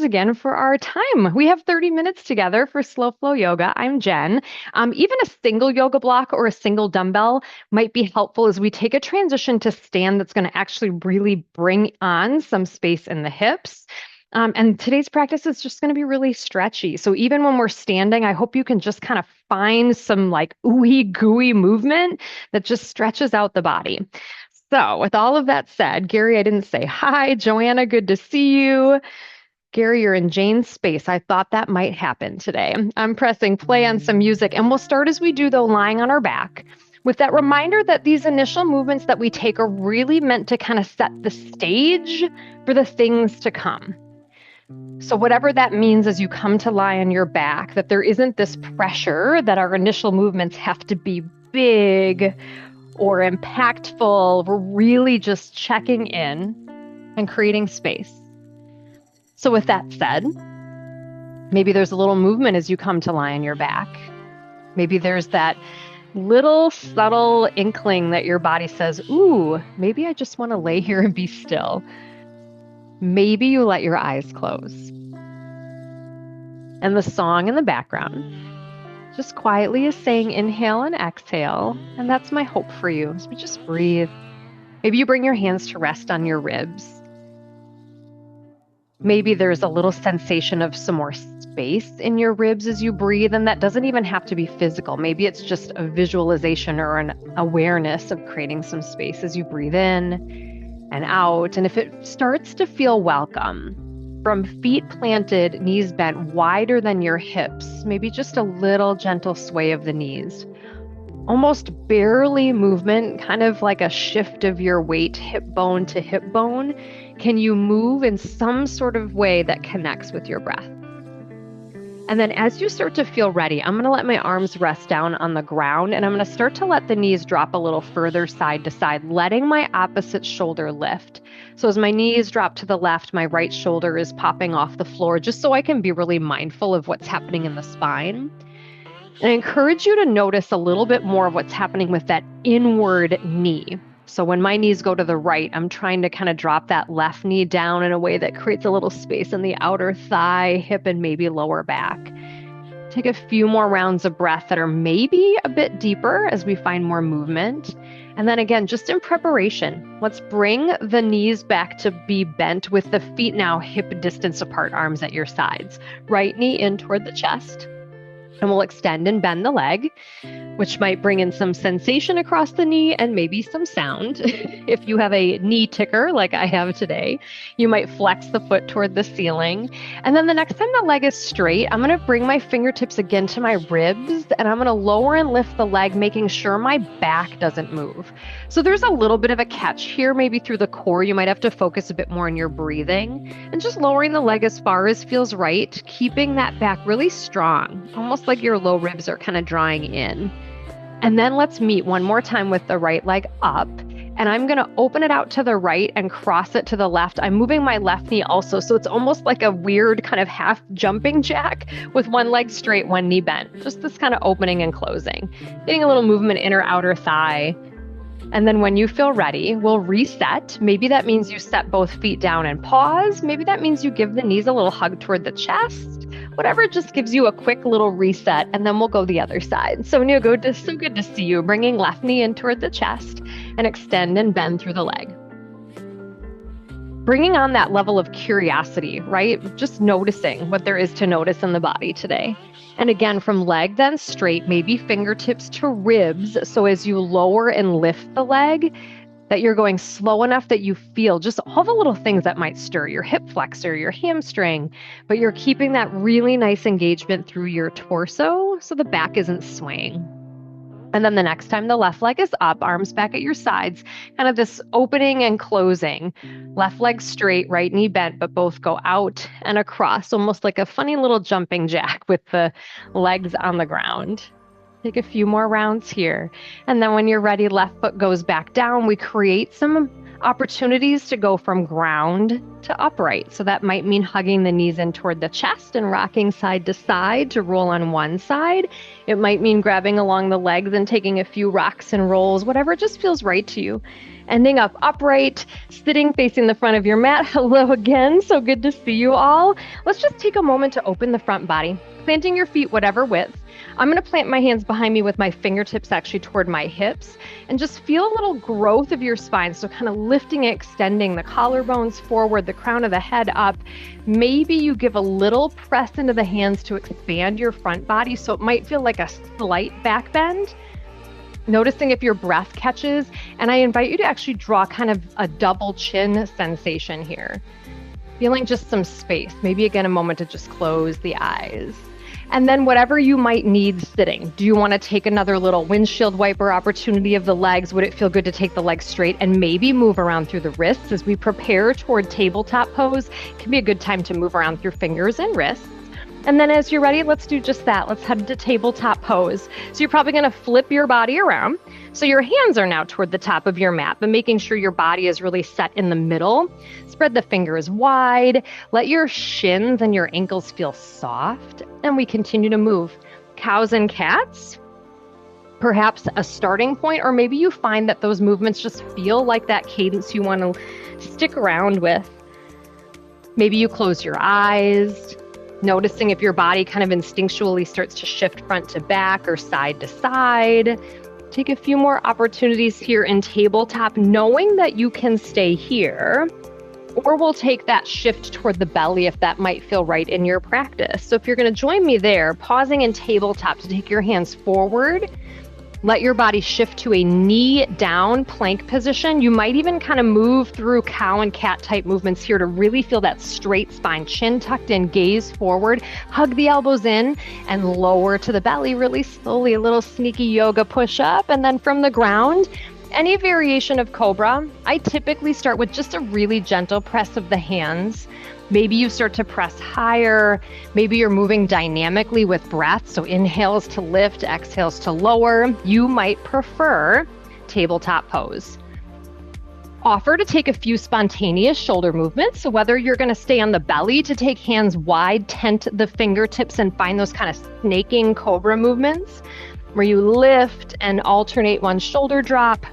again for our time. We have 30 minutes together for slow flow yoga. I'm Jen. Even a single yoga block or a single dumbbell might be helpful as we take a transition to stand that's going to actually really bring on some space in the hips. And today's practice is just going to be really stretchy. So even when we're standing, I hope you can just kind of find some like ooey gooey movement that just stretches out the body. So, with all of that said, Gary, I didn't say hi. Joanna, good to see you. Gary, you're in Jane's space. I thought that might happen today. I'm pressing play on some music, and we'll start as we do, though, lying on our back, with that reminder that these initial movements that we take are really meant to kind of set the stage for the things to come. So, whatever that means as you come to lie on your back, that there isn't this pressure that our initial movements have to be big or impactful. We're really just checking in and creating space. So, with that said, maybe there's a little movement as you come to lie on your back. Maybe there's that little subtle inkling that your body says, ooh, maybe I just want to lay here and be still. Maybe you let your eyes close. And the song in the background just quietly is saying inhale and exhale. And that's my hope for you. So just breathe. Maybe you bring your hands to rest on your ribs. Maybe there's a little sensation of some more space in your ribs as you breathe. And that doesn't even have to be physical. Maybe it's just a visualization or an awareness of creating some space as you breathe in and out. And if it starts to feel welcome, from feet planted, knees bent wider than your hips, maybe just a little gentle sway of the knees. Almost barely movement, kind of like a shift of your weight, hip bone to hip bone. Can you move in some sort of way that connects with your breath? And then as you start to feel ready, I'm going to let my arms rest down on the ground, and I'm going to start to let the knees drop a little further side to side, letting my opposite shoulder lift. So as my knees drop to the left, my right shoulder is popping off the floor, just so I can be really mindful of what's happening in the spine. And I encourage you to notice a little bit more of what's happening with that inward knee. So when my knees go to the right, I'm trying to kind of drop that left knee down in a way that creates a little space in the outer thigh, hip, and maybe lower back. Take a few more rounds of breath that are maybe a bit deeper as we find more movement. And then again, just in preparation, let's bring the knees back to be bent with the feet now hip distance apart, arms at your sides. Right knee in toward the chest. And we'll extend and bend the leg, which might bring in some sensation across the knee and maybe some sound. If you have a knee ticker like I have today, you might flex the foot toward the ceiling. And then the next time the leg is straight, I'm going to bring my fingertips again to my ribs, and I'm going to lower and lift the leg, making sure my back doesn't move. So there's a little bit of a catch here, maybe through the core. You might have to focus a bit more on your breathing and just lowering the leg as far as feels right, keeping that back really strong, almost like your low ribs are kind of drawing in. And then let's meet one more time with the right leg up. And I'm going to open it out to the right and cross it to the left. I'm moving my left knee also. So it's almost like a weird kind of half jumping jack with one leg straight, one knee bent. Just this kind of opening and closing. Getting a little movement inner outer thigh. And then when you feel ready, we'll reset. Maybe that means you set both feet down and pause. Maybe that means you give the knees a little hug toward the chest. Whatever just gives you a quick little reset, and then we'll go the other side. So so good to see you. Bringing left knee in toward the chest and extend and bend through the leg. Bringing on that level of curiosity, right? Just noticing what there is to notice in the body today. And again, from leg then straight, maybe fingertips to ribs. So as you lower and lift the leg, that you're going slow enough that you feel just all the little things that might stir your hip flexor, your hamstring, but you're keeping that really nice engagement through your torso so the back isn't swaying. And then the next time the left leg is up, arms back at your sides, kind of this opening and closing. Left leg straight, right knee bent, but both go out and across, almost like a funny little jumping jack with the legs on the ground. Take a few more rounds here. And then when you're ready, left foot goes back down. We create some Opportunities to go from ground to upright. So that might mean hugging the knees in toward the chest and rocking side to side to roll on one side. It might mean grabbing along the legs and taking a few rocks and rolls, whatever just feels right to you. Ending up upright, sitting facing the front of your mat. Hello again, so good to see you all. Let's just take a moment to open the front body, planting your feet whatever width. I'm going to plant my hands behind me with my fingertips actually toward my hips and just feel a little growth of your spine. So kind of lifting, extending the collarbones forward, the crown of the head up. Maybe you give a little press into the hands to expand your front body. So it might feel like a slight back bend. Noticing if your breath catches, and I invite you to actually draw kind of a double chin sensation here. Feeling just some space, maybe again a moment to just close the eyes. And then whatever you might need sitting. Do you want to take another little windshield wiper opportunity of the legs? Would it feel good to take the legs straight and maybe move around through the wrists as we prepare toward tabletop pose? It can be a good time to move around through fingers and wrists. And then as you're ready, let's do just that. Let's head to tabletop pose. So you're probably going to flip your body around. So your hands are now toward the top of your mat, but making sure your body is really set in the middle. Spread the fingers wide. Let your shins and your ankles feel soft. And we continue to move. Cows and cats. Perhaps a starting point, or maybe you find that those movements just feel like that cadence you want to stick around with. Maybe you close your eyes. Noticing if your body kind of instinctually starts to shift front to back or side to side. Take a few more opportunities here in tabletop, knowing that you can stay here, or we'll take that shift toward the belly if that might feel right in your practice. So if you're going to join me there, pausing in tabletop to take your hands forward, let your body shift to a knee down plank position. You might even kind of move through cow and cat type movements here to really feel that straight spine, chin tucked in, gaze forward, hug the elbows in and lower to the belly really slowly, a little sneaky yoga push up. And then from the ground, any variation of cobra, I typically start with just a really gentle press of the hands. Maybe you start to press higher. Maybe you're moving dynamically with breath. So inhales to lift, exhales to lower. You might prefer tabletop pose. Offer to take a few spontaneous shoulder movements. So whether you're going to stay on the belly to take hands wide, tent the fingertips and find those kind of snaking cobra movements where you lift and alternate one shoulder drop.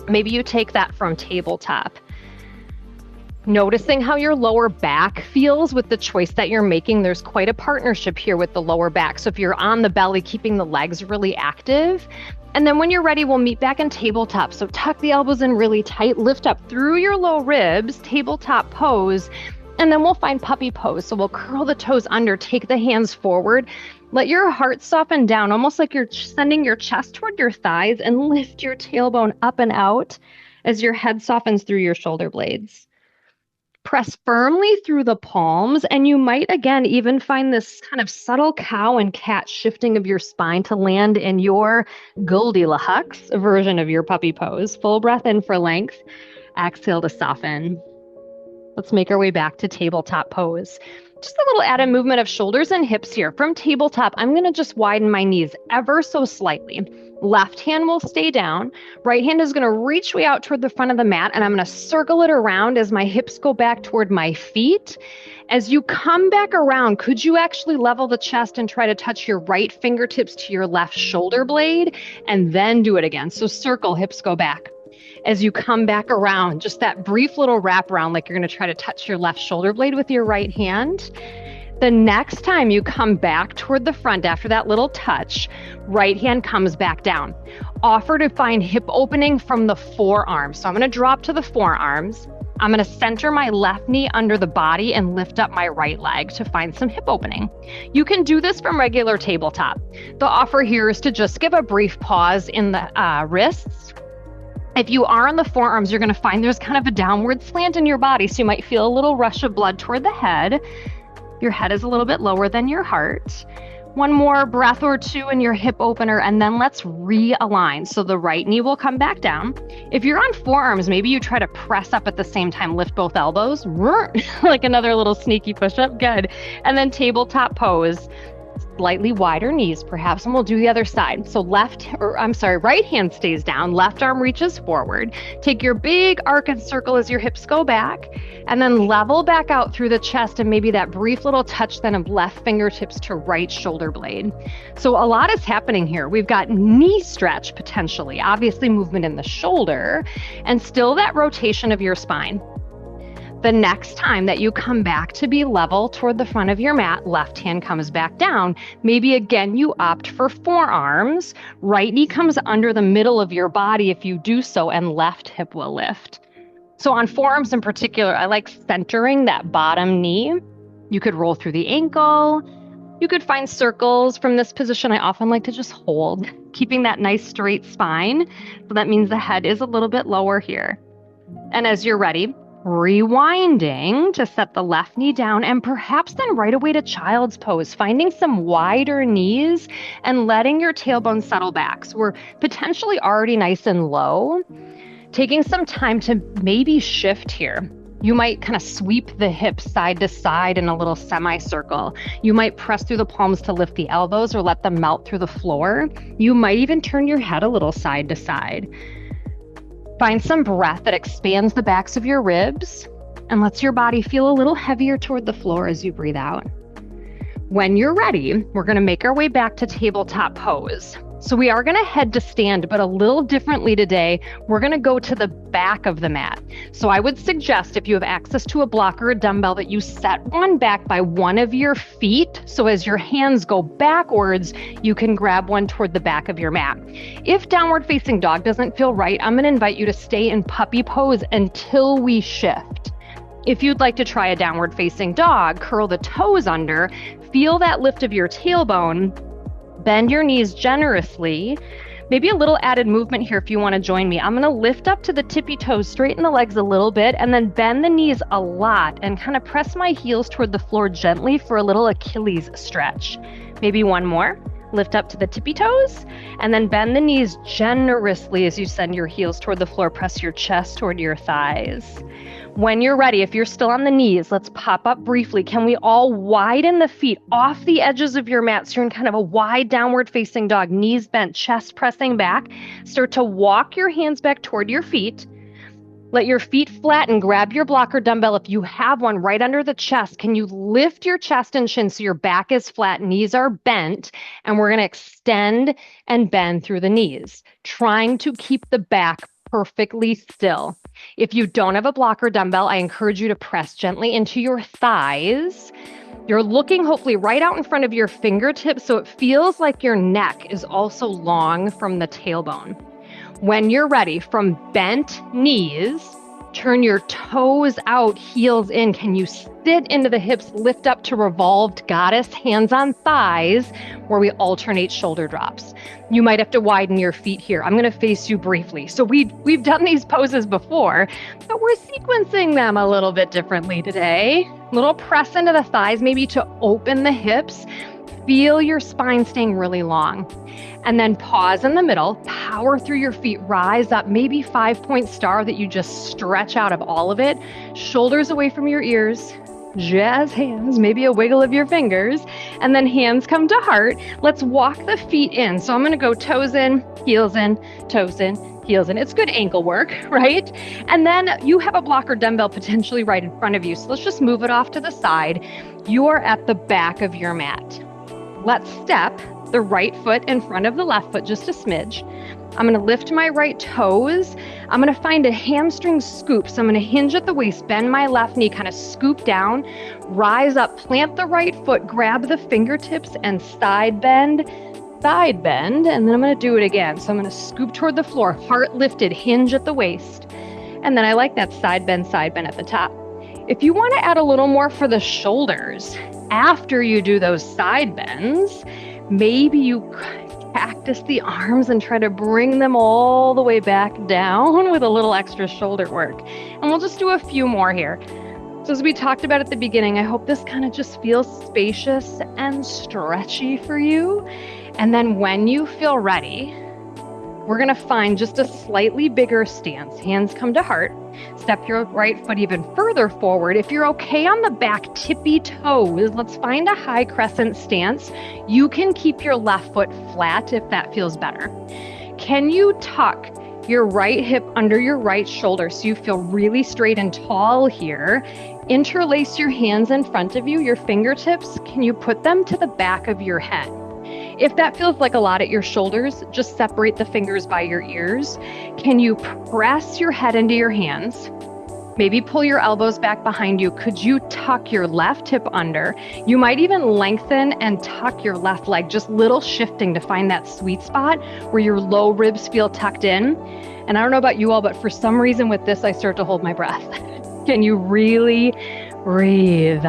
Maybe you take that from tabletop. Noticing how your lower back feels with the choice that you're making. There's quite a partnership here with the lower back. So if you're on the belly, keeping the legs really active. And then when you're ready, we'll meet back in tabletop. So tuck the elbows in really tight, lift up through your low ribs, tabletop pose, and then we'll find puppy pose. So we'll curl the toes under, take the hands forward. Let your heart soften down, almost like you're sending your chest toward your thighs, and lift your tailbone up and out as your head softens through your shoulder blades. Press firmly through the palms, and you might again even find this kind of subtle cow and cat shifting of your spine to land in your Goldilocks version of your puppy pose. Full breath in for length, exhale to soften. Let's make our way back to tabletop pose. Just a little added movement of shoulders and hips here. From tabletop, I'm going to just widen my knees ever so slightly. Left hand will stay down. Right hand is going to reach way out toward the front of the mat, and I'm going to circle it around as my hips go back toward my feet. As you come back around, could you actually level the chest and try to touch your right fingertips to your left shoulder blade, and then do it again? So circle, hips go back. As you come back around, just that brief little wrap around, like you're going to try to touch your left shoulder blade with your right hand. The next time you come back toward the front after that little touch, right hand comes back down. Offer to find hip opening from the forearms. So I'm going to drop to the forearms. I'm going to center my left knee under the body and lift up my right leg to find some hip opening. You can do this from regular tabletop. The offer here is to just give a brief pause in the wrists. If you are on the forearms, you're going to find there's kind of a downward slant in your body. So you might feel a little rush of blood toward the head. Your head is a little bit lower than your heart. One more breath or two in your hip opener, and then let's realign. So the right knee will come back down. If you're on forearms, maybe you try to press up at the same time, lift both elbows, like another little sneaky push-up. Good. And then tabletop pose. slightly wider knees perhaps, and we'll do the other side. So right hand stays down, left arm reaches forward. Take your big arc and circle as your hips go back, and then level back out through the chest, and maybe that brief little touch then of left fingertips to right shoulder blade. So a lot is happening here. We've got knee stretch potentially, obviously movement in the shoulder, and still that rotation of your spine. The next time that you come back to be level toward the front of your mat, left hand comes back down. Maybe again, you opt for forearms. Right knee comes under the middle of your body if you do so, and left hip will lift. So on forearms in particular, I like centering that bottom knee. You could roll through the ankle. You could find circles. From this position, I often like to just hold, keeping that nice straight spine. So that means the head is a little bit lower here. And as you're ready, rewinding to set the left knee down, and perhaps then right away to child's pose, finding some wider knees and letting your tailbone settle back. So we're potentially already nice and low, taking some time to maybe shift here. You might kind of sweep the hips side to side in a little semicircle. You might press through the palms to lift the elbows or let them melt through the floor. You might even turn your head a little side to side. Find some breath that expands the backs of your ribs and lets your body feel a little heavier toward the floor as you breathe out. When you're ready, we're going to make our way back to tabletop pose. So we are going to head to stand, but a little differently today. We're going to go to the back of the mat. So I would suggest, if you have access to a block or a dumbbell, that you set one back by one of your feet. So as your hands go backwards, you can grab one toward the back of your mat. If downward facing dog doesn't feel right, I'm going to invite you to stay in puppy pose until we shift. If you'd like to try a downward facing dog, curl the toes under, feel that lift of your tailbone, bend your knees generously. Maybe a little added movement here if you want to join me. I'm going to lift up to the tippy toes, straighten the legs a little bit, and then bend the knees a lot and kind of press my heels toward the floor gently for a little Achilles stretch. Maybe one more. Lift up to the tippy toes, and then bend the knees generously as you send your heels toward the floor. Press your chest toward your thighs. When you're ready, if you're still on the knees, let's pop up briefly. Can we all widen the feet off the edges of your mat? So you're in kind of a wide downward facing dog, knees bent, chest pressing back. Start to walk your hands back toward your feet. Let your feet flatten. Grab your block or dumbbell if you have one right under the chest. Can you lift your chest and chin so your back is flat, knees are bent, and we're going to extend and bend through the knees, trying to keep the back perfectly still. If you don't have a block or dumbbell, I encourage you to press gently into your thighs. You're looking hopefully right out in front of your fingertips so it feels like your neck is also long from the tailbone. When you're ready, from bent knees, turn your toes out, heels in. Can you sit into the hips, lift up to revolved goddess, hands on thighs, where we alternate shoulder drops. You might have to widen your feet here. I'm going to face you briefly. So we've done these poses before, but we're sequencing them a little bit differently today. A little press into the thighs, maybe to open the hips. Feel your spine staying really long. And then pause in the middle, power through your feet, rise up, maybe 5-point star that you just stretch out of all of it. Shoulders away from your ears, jazz hands, maybe a wiggle of your fingers, and then hands come to heart. Let's walk the feet in. So I'm going to go toes in, heels in, toes in, heels in. It's good ankle work, right? And then you have a block or dumbbell potentially right in front of you. So let's just move it off to the side. You are at the back of your mat. Let's step the right foot in front of the left foot just a smidge. I'm going to lift my right toes. I'm going to find a hamstring scoop. So I'm going to hinge at the waist, bend my left knee, kind of scoop down, rise up, plant the right foot, grab the fingertips and side bend, and then I'm going to do it again. So I'm going to scoop toward the floor, heart lifted, hinge at the waist. And then I like that side bend at the top. If you want to add a little more for the shoulders, after you do those side bends, maybe you cactus the arms and try to bring them all the way back down with a little extra shoulder work. And we'll just do a few more here. So as we talked about at the beginning, I hope this kind of just feels spacious and stretchy for you. And then when you feel ready, We're going to find just a slightly bigger stance. Hands come to heart. Step your right foot even further forward. If you're okay on the back, tippy toes, let's find a high crescent stance. You can keep your left foot flat if that feels better. Can you tuck your right hip under your right shoulder so you feel really straight and tall here? Interlace your hands in front of you, your fingertips. Can you put them to the back of your head? If that feels like a lot at your shoulders, just separate the fingers by your ears. Can you press your head into your hands? Maybe pull your elbows back behind you. Could you tuck your left hip under? You might even lengthen and tuck your left leg, just little shifting to find that sweet spot where your low ribs feel tucked in. And I don't know about you all, but for some reason with this, I start to hold my breath. Can you really breathe?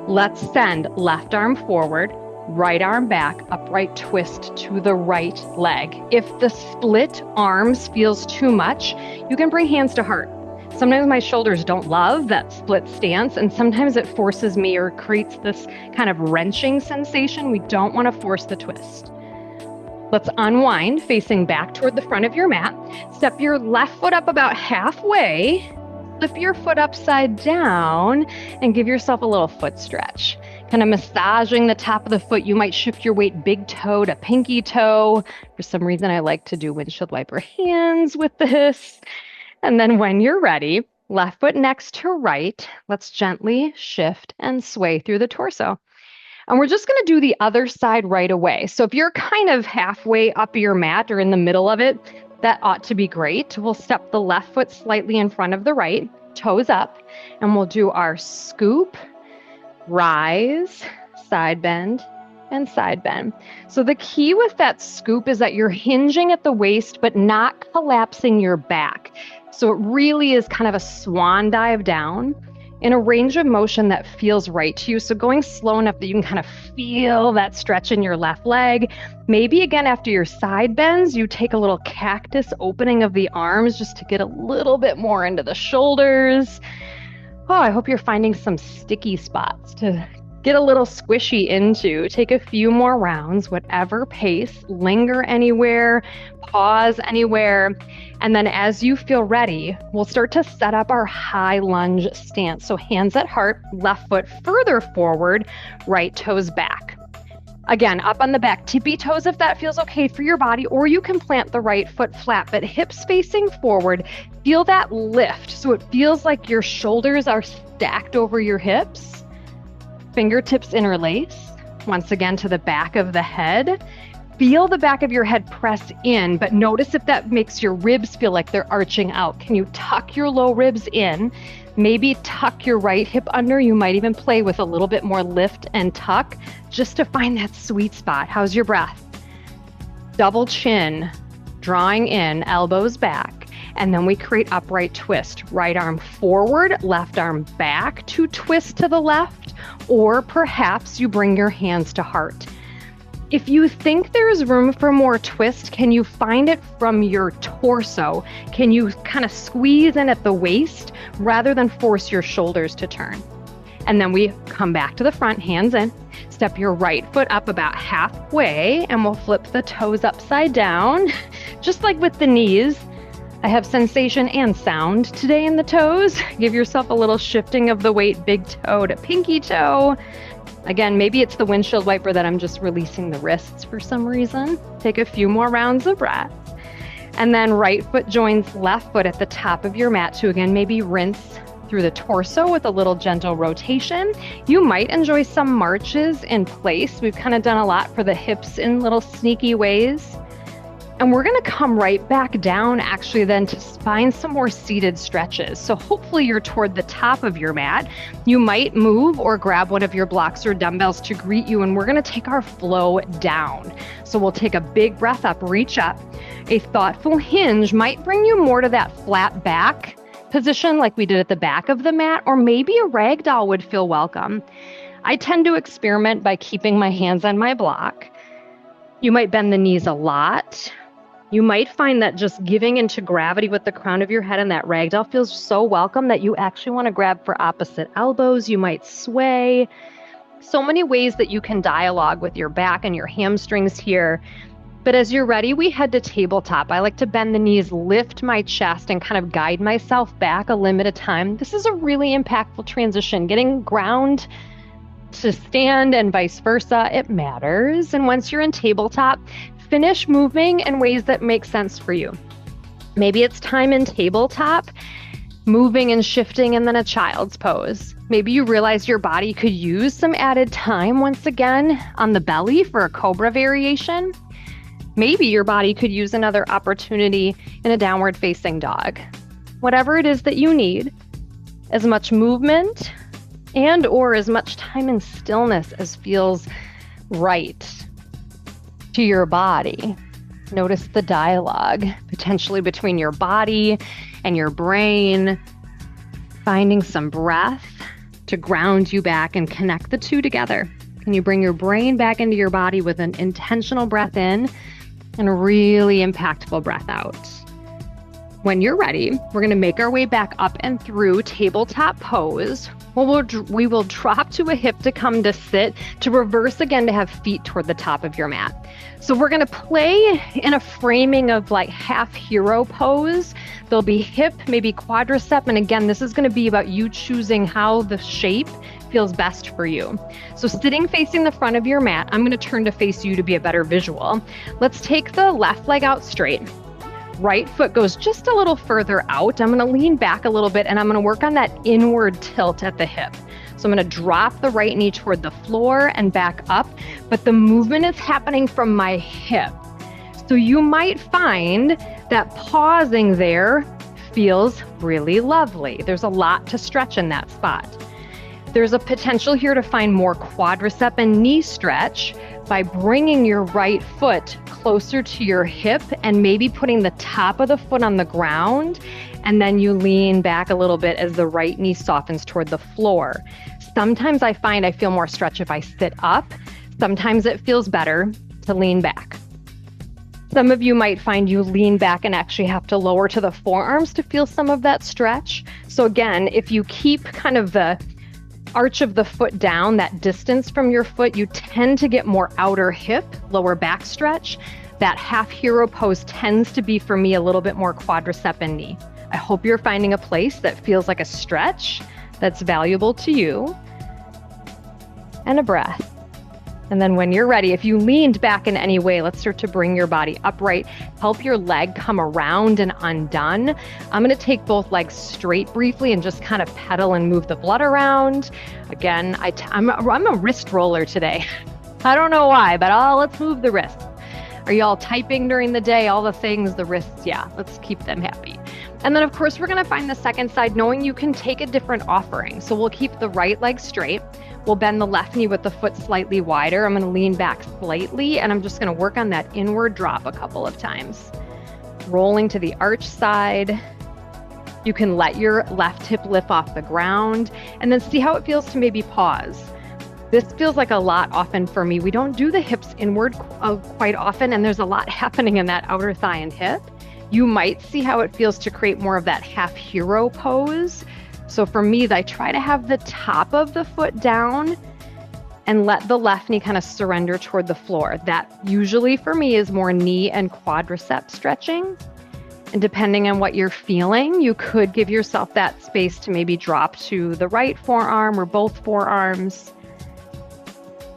Let's send left arm forward, right arm back, upright twist to the right leg. If the split arms feels too much, you can bring hands to heart. Sometimes my shoulders don't love that split stance, and sometimes it forces me or creates this kind of wrenching sensation. We don't want to force the twist. Let's unwind, facing back toward the front of your mat. Step your left foot up about halfway, flip your foot upside down, and give yourself a little foot stretch. Kind of massaging the top of the foot. You might shift your weight big toe to pinky toe. For some reason, I like to do windshield wiper hands with this. And then when you're ready, left foot next to right, let's gently shift and sway through the torso. And we're just going to do the other side right away. So if you're kind of halfway up your mat or in the middle of it, that ought to be great. We'll step the left foot slightly in front of the right, toes up, and we'll do our scoop, rise, side bend, and side bend. So the key with that scoop is that you're hinging at the waist, but not collapsing your back. So it really is kind of a swan dive down in a range of motion that feels right to you. So going slow enough that you can kind of feel that stretch in your left leg. Maybe again, after your side bends, you take a little cactus opening of the arms just to get a little bit more into the shoulders. Oh, I hope you're finding some sticky spots to get a little squishy into. Take a few more rounds, whatever pace, linger anywhere, pause anywhere. And then as you feel ready, we'll start to set up our high lunge stance. So hands at heart, left foot further forward, right toes back. Again, up on the back, tippy toes if that feels okay for your body, or you can plant the right foot flat, but hips facing forward. Feel that lift. So it feels like your shoulders are stacked over your hips. Fingertips interlace, once again to the back of the head. Feel the back of your head press in, but notice if that makes your ribs feel like they're arching out. Can you tuck your low ribs in? Maybe tuck your right hip under. You might even play with a little bit more lift and tuck just to find that sweet spot. How's your breath? Double chin, drawing in, elbows back. And then we create upright twist. Right arm forward, left arm back to twist to the left, or perhaps you bring your hands to heart. If you think there's room for more twist, can you find it from your torso? Can you kind of squeeze in at the waist rather than force your shoulders to turn? And then we come back to the front, hands in. Step your right foot up about halfway, and we'll flip the toes upside down, just like with the knees. I have sensation and sound today in the toes. Give yourself a little shifting of the weight, big toe to pinky toe. Again, maybe it's the windshield wiper that I'm just releasing the wrists for some reason. Take a few more rounds of breath. And then right foot joins left foot at the top of your mat to again, maybe rinse through the torso with a little gentle rotation. You might enjoy some marches in place. We've kind of done a lot for the hips in little sneaky ways. And we're going to come right back down actually then to find some more seated stretches. So hopefully you're toward the top of your mat. You might move or grab one of your blocks or dumbbells to greet you, and we're going to take our flow down. So we'll take a big breath up, reach up. A thoughtful hinge might bring you more to that flat back position like we did at the back of the mat, or maybe a ragdoll would feel welcome. I tend to experiment by keeping my hands on my block. You might bend the knees a lot. You might find that just giving into gravity with the crown of your head and that ragdoll feels so welcome that you actually want to grab for opposite elbows. You might sway. So many ways that you can dialogue with your back and your hamstrings here. But as you're ready, we head to tabletop. I like to bend the knees, lift my chest, and kind of guide myself back a limb at a time. This is a really impactful transition. Getting ground to stand and vice versa, it matters. And once you're in tabletop, finish moving in ways that make sense for you. Maybe it's time in tabletop, moving and shifting, and then a child's pose. Maybe you realize your body could use some added time once again on the belly for a cobra variation. Maybe your body could use another opportunity in a downward facing dog. Whatever it is that you need, as much movement and or as much time in stillness as feels right to your body. Notice the dialogue potentially between your body and your brain, finding some breath to ground you back and connect the two together. Can you bring your brain back into your body with an intentional breath in and a really impactful breath out? When you're ready, we're going to make our way back up and through tabletop pose. We will drop to a hip to come to sit, to reverse again to have feet toward the top of your mat. So we're going to play in a framing of like half hero pose. There'll be hip, maybe quadricep. And again, this is going to be about you choosing how the shape feels best for you. So sitting facing the front of your mat, I'm going to turn to face you to be a better visual. Let's take the left leg out straight. Right foot goes just a little further out. I'm going to lean back a little bit and I'm going to work on that inward tilt at the hip. So I'm going to drop the right knee toward the floor and back up, but the movement is happening from my hip. So you might find that pausing there feels really lovely. There's a lot to stretch in that spot. There's a potential here to find more quadricep and knee stretch by bringing your right foot closer to your hip and maybe putting the top of the foot on the ground, and then you lean back a little bit as the right knee softens toward the floor. Sometimes I find I feel more stretch if I sit up. Sometimes it feels better to lean back. Some of you might find you lean back and actually have to lower to the forearms to feel some of that stretch. So again, if you keep kind of the arch of the foot down, that distance from your foot, you tend to get more outer hip, lower back stretch. That half hero pose tends to be, for me, a little bit more quadricep and knee. I hope you're finding a place that feels like a stretch that's valuable to you. And a breath. And then when you're ready, if you leaned back in any way, let's start to bring your body upright. Help your leg come around and undone. I'm going to take both legs straight briefly and just kind of pedal and move the blood around. Again, I'm a wrist roller today. I don't know why, but let's move the wrists. Are you all typing during the day? All the things, the wrists, yeah, let's keep them happy. And then of course, we're going to find the second side, knowing you can take a different offering. So we'll keep the right leg straight. We'll bend the left knee with the foot slightly wider. I'm going to lean back slightly, and I'm just going to work on that inward drop a couple of times. Rolling to the arch side. You can let your left hip lift off the ground, and then see how it feels to maybe pause. This feels like a lot often for me. We don't do the hips inward quite often, and there's a lot happening in that outer thigh and hip. You might see how it feels to create more of that half hero pose. So for me, I try to have the top of the foot down and let the left knee kind of surrender toward the floor. That usually for me is more knee and quadricep stretching. And depending on what you're feeling, you could give yourself that space to maybe drop to the right forearm or both forearms,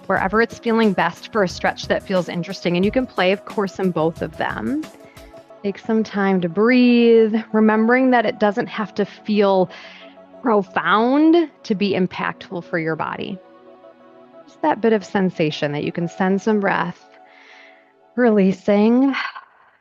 wherever it's feeling best for a stretch that feels interesting. And you can play, of course, in both of them. Take some time to breathe, remembering that it doesn't have to feel profound to be impactful for your body. Just that bit of sensation that you can send some breath, releasing.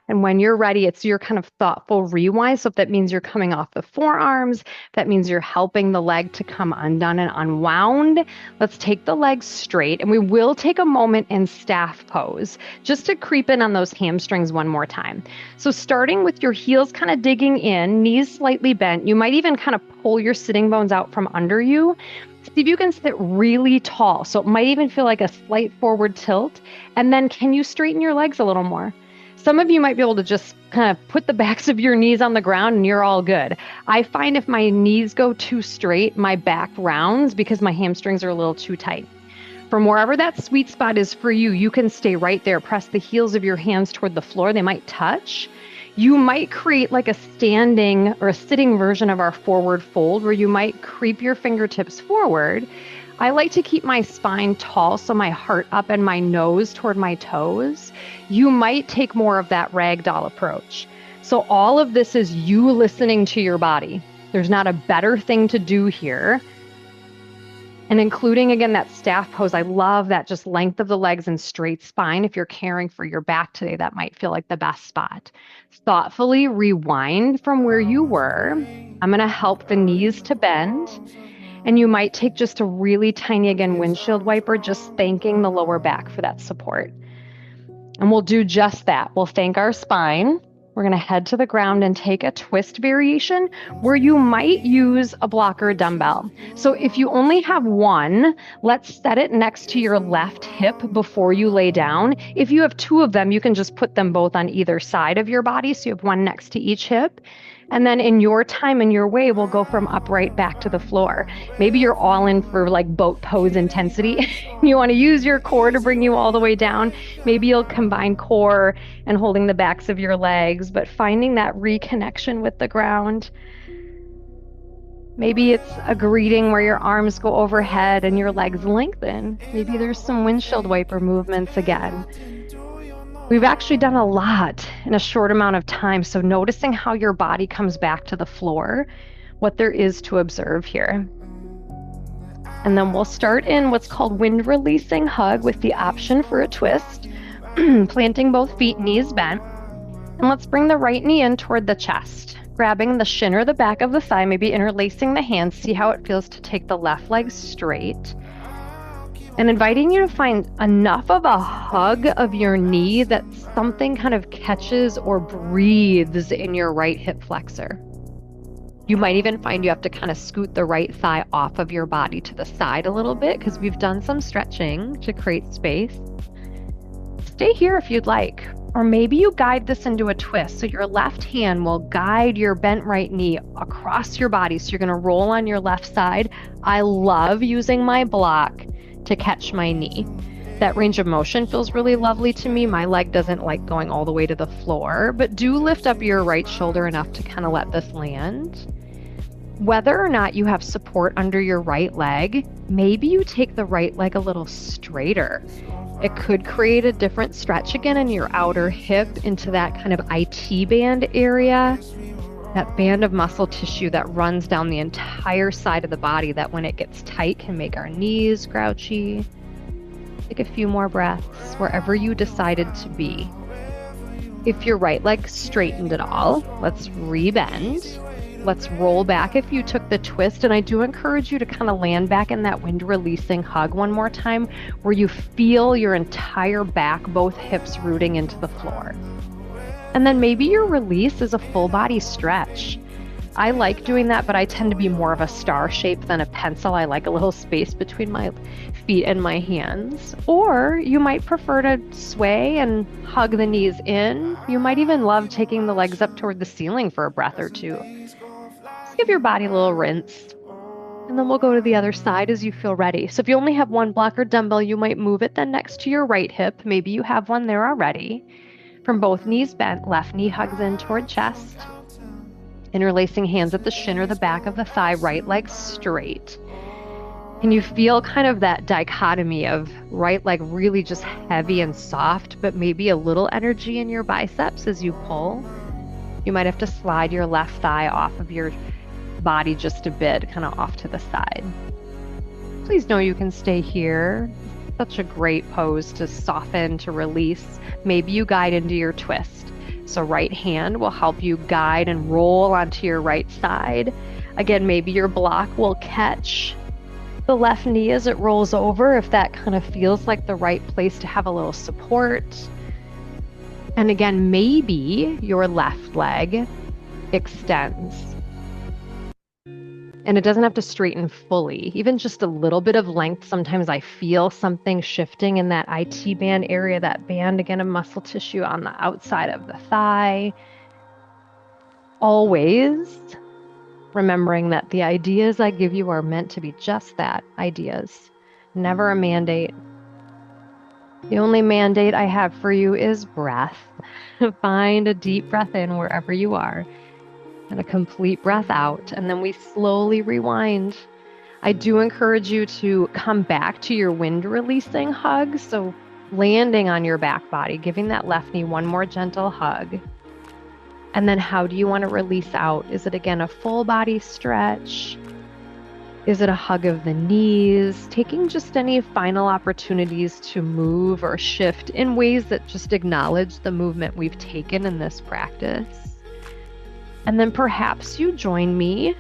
And when you're ready, it's your kind of thoughtful rewind. So if that means you're coming off the forearms, that means you're helping the leg to come undone and unwound. Let's take the legs straight, and we will take a moment in staff pose just to creep in on those hamstrings one more time. So starting with your heels kind of digging in, knees slightly bent. You might even kind of pull your sitting bones out from under you. See if you can sit really tall. So it might even feel like a slight forward tilt. And then can you straighten your legs a little more? Some of you might be able to just kind of put the backs of your knees on the ground and you're all good. I find if my knees go too straight, my back rounds because my hamstrings are a little too tight. from wherever that sweet spot is for you, you can stay right there. Press the heels of your hands toward the floor. They might touch. You might create like a standing or a sitting version of our forward fold where you might creep your fingertips forward. I like to keep my spine tall, so my heart up and my nose toward my toes. You might take more of that ragdoll approach. So all of this is you listening to your body. There's not a better thing to do here. And including, again, that staff pose, I love that just length of the legs and straight spine. If you're caring for your back today, that might feel like the best spot. Thoughtfully rewind from where you were. I'm going to help the knees to bend. And you might take just a really tiny, again, windshield wiper, just thanking the lower back for that support. And we'll do just that. We'll thank our spine. We're going to head to the ground and take a twist variation where you might use a block or a dumbbell. So if you only have one, let's set it next to your left hip before you lay down. If you have two of them, you can just put them both on either side of your body. So you have one next to each hip. And then in your time and your way, we'll go from upright back to the floor. Maybe you're all in for like boat pose intensity. You want to use your core to bring you all the way down. Maybe you'll combine core and holding the backs of your legs, but finding that reconnection with the ground. Maybe it's a greeting where your arms go overhead and your legs lengthen. Maybe there's some windshield wiper movements again. We've actually done a lot in a short amount of time, so noticing how your body comes back to the floor, what there is to observe here. And then we'll start in what's called wind releasing hug with the option for a twist, planting both feet, knees bent. And let's bring the right knee in toward the chest, grabbing the shin or the back of the thigh, maybe interlacing the hands, see how it feels to take the left leg straight. And inviting you to find enough of a hug of your knee that something kind of catches or breathes in your right hip flexor. You might even find you have to kind of scoot the right thigh off of your body to the side a little bit because we've done some stretching to create space. Stay here if you'd like. Or maybe you guide this into a twist. So your left hand will guide your bent right knee across your body. So you're going to roll on your left side. I love using my block to catch my knee. That range of motion feels really lovely to me. My leg doesn't like going all the way to the floor, but do lift up your right shoulder enough to kind of let this land. Whether or not you have support under your right leg, maybe you take the right leg a little straighter. It could create a different stretch again in your outer hip into that kind of IT band area. That band of muscle tissue that runs down the entire side of the body that when it gets tight can make our knees grouchy. Take a few more breaths wherever you decided to be. If your right leg straightened at all, let's rebend. Let's roll back if you took the twist. And I do encourage you to kind of land back in that wind releasing hug one more time where you feel your entire back, both hips rooting into the floor. And then maybe your release is a full body stretch. I like doing that, but I tend to be more of a star shape than a pencil. I like a little space between my feet and my hands. Or you might prefer to sway and hug the knees in. You might even love taking the legs up toward the ceiling for a breath or two. Just give your body a little rinse. And then we'll go to the other side as you feel ready. So if you only have one block or dumbbell, you might move it then next to your right hip. Maybe you have one there already. From both knees bent, left knee hugs in toward chest. Interlacing hands at the shin or the back of the thigh, right leg straight. And you feel kind of that dichotomy of right leg really just heavy and soft, but maybe a little energy in your biceps as you pull. You might have to slide your left thigh off of your body just a bit, kind of off to the side. Please know you can stay here. Such a great pose to soften, to release. Maybe you guide into your twist. So right hand will help you guide and roll onto your right side. Again, maybe your block will catch the left knee as it rolls over if that kind of feels like the right place to have a little support. And again, maybe your left leg extends. And it doesn't have to straighten fully, even just a little bit of length. Sometimes I feel something shifting in that IT band area, that band again of muscle tissue on the outside of the thigh. Always remembering that the ideas I give you are meant to be just that, ideas. Never a mandate. The only mandate I have for you is breath. Find a deep breath in wherever you are and a complete breath out. And then we slowly rewind. I do encourage you to come back to your wind releasing hug. So landing on your back body, giving that left knee one more gentle hug. And then how do you want to release out? Is it again a full body stretch? Is it a hug of the knees? Taking just any final opportunities to move or shift in ways that just acknowledge the movement we've taken in this practice. And then perhaps you join me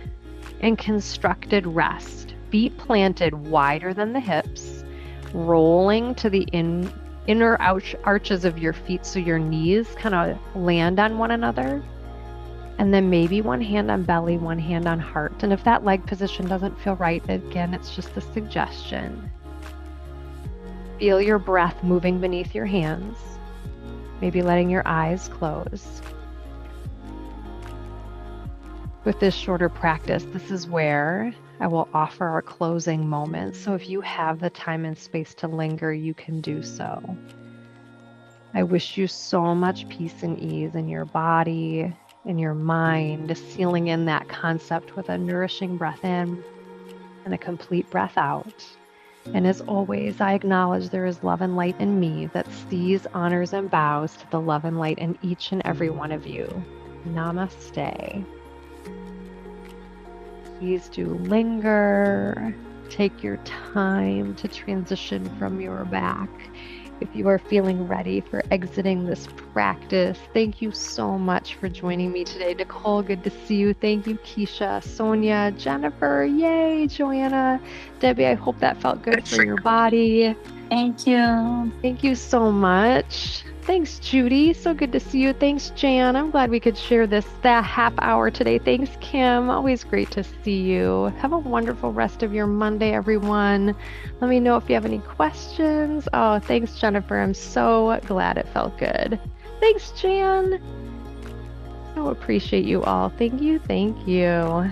in constructed rest, feet planted wider than the hips, rolling to the inner arches of your feet so your knees kind of land on one another. And then maybe one hand on belly, one hand on heart. And if that leg position doesn't feel right, again, it's just a suggestion. Feel your breath moving beneath your hands, maybe letting your eyes close. With this shorter practice, this is where I will offer our closing moments. So if you have the time and space to linger, you can do so. I wish you so much peace and ease in your body, in your mind, sealing in that concept with a nourishing breath in and a complete breath out. And as always, I acknowledge there is love and light in me that sees, honors, and bows to the love and light in each and every one of you. Namaste. Please do linger. Take your time to transition from your back. If you are feeling ready for exiting this practice, thank you so much for joining me today. Nicole, good to see you. Thank you, Keisha, Sonia, Jennifer, yay, Joanna, Debbie, I hope that felt good for your body. Thank you. Thank you so much. Thanks, Judy. So good to see you. Thanks, Jan. I'm glad we could share that half hour today. Thanks, Kim. Always great to see you. Have a wonderful rest of your Monday, everyone. Let me know if you have any questions. Oh, thanks, Jennifer. I'm so glad it felt good. Thanks, Jan. So appreciate you all. Thank you. Thank you.